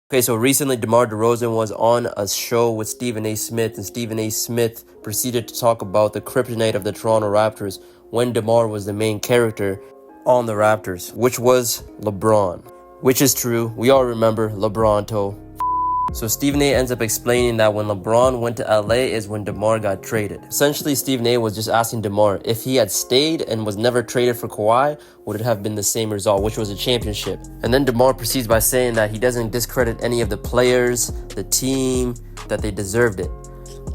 Okay, so recently DeMar DeRozan was on a show with Stephen A. Smith, and Stephen A. Smith proceeded to talk about the kryptonite of the Toronto Raptors when DeMar was the main character on the Raptors, which was LeBron. Which is true. We all remember LeBronto. So Stephen A. ends up explaining that when LeBron went to LA is when DeMar got traded. Essentially, Stephen A. was just asking DeMar if he had stayed and was never traded for Kawhi, would it have been the same result, which was a championship. And then DeMar proceeds by saying that he doesn't discredit any of the players, the team, that they deserved it.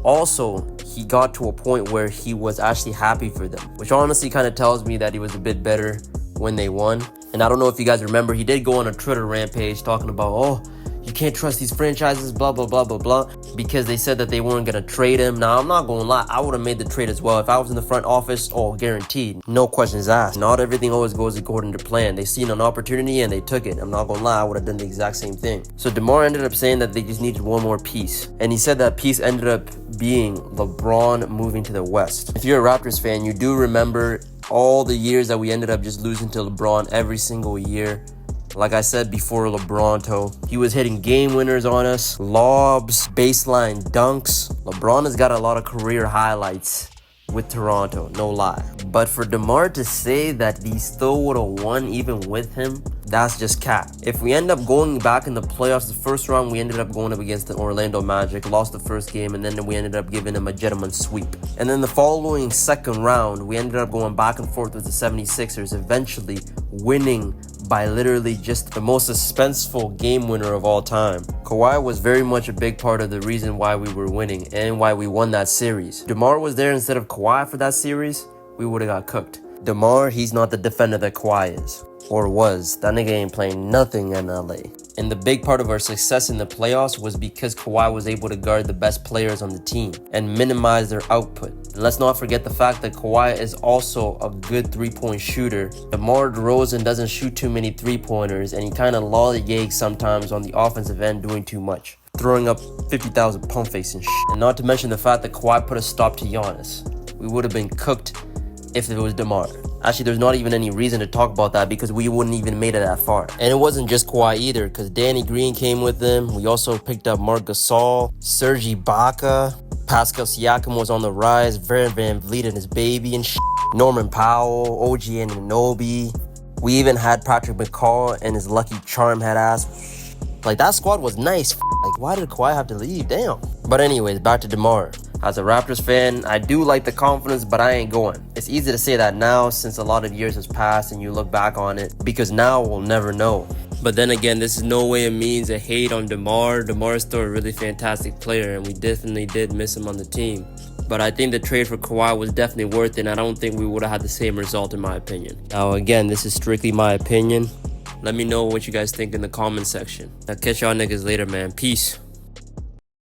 Also, he got to a point where he was actually happy for them, which honestly kind of tells me that he was a bit better when they won. And I don't know if you guys remember, he did go on a Twitter rampage talking about, you can't trust these franchises, blah, blah, blah, blah, blah, because they said that they weren't going to trade him. Now, I'm not going to lie. I would have made the trade as well. If I was in the front office, guaranteed. No questions asked. Not everything always goes according to plan. They seen an opportunity and they took it. I'm not going to lie. I would have done the exact same thing. So DeMar ended up saying that they just needed one more piece. And he said that piece ended up being LeBron moving to the West. If you're a Raptors fan, you do remember all the years that we ended up just losing to LeBron every single year. Like I said before, LeBronto, he was hitting game winners on us, lobs, baseline dunks. LeBron has got a lot of career highlights with Toronto, no lie. But for DeMar to say that he still would have won even with him, that's just cap. If we end up going back in the playoffs, the first round, we ended up going up against the Orlando Magic, lost the first game, and then we ended up giving him a gentleman's sweep. And then the following second round, we ended up going back and forth with the 76ers, eventually winning by literally just the most suspenseful game winner of all time. Kawhi was very much a big part of the reason why we were winning and why we won that series. DeMar was there instead of Kawhi for that series, we would have got cooked. DeMar, he's not the defender that Kawhi is. Or was. That nigga ain't playing nothing in LA. And the big part of our success in the playoffs was because Kawhi was able to guard the best players on the team and minimize their output. And let's not forget the fact that Kawhi is also a good three-point shooter. DeMar DeRozan doesn't shoot too many three-pointers, and he kind of lollygags sometimes on the offensive end doing too much, throwing up 50,000 pump fakes and shit. And not to mention the fact that Kawhi put a stop to Giannis. We would have been cooked if it was DeMar. Actually, there's not even any reason to talk about that because we wouldn't even made it that far. And it wasn't just Kawhi either, because Danny Green came with them. We also picked up Marc Gasol, Serge Ibaka, Pascal Siakam was on the rise, Van Vliet and his baby and shit, Norman Powell, OG Anunoby. We even had Patrick McCall and his Lucky Charm head ass. Like, that squad was nice. Like, why did Kawhi have to leave? Damn. But anyways, back to DeMar. As a Raptors fan, I do like the confidence, but I ain't going. It's easy to say that now since a lot of years has passed and you look back on it, because now we'll never know. But then again, this is no way it means a hate on DeMar. DeMar is still a really fantastic player, and we definitely did miss him on the team. But I think the trade for Kawhi was definitely worth it, and I don't think we would have had the same result in my opinion. Now again, this is strictly my opinion. Let me know what you guys think in the comment section. I'll catch y'all niggas later, man. Peace.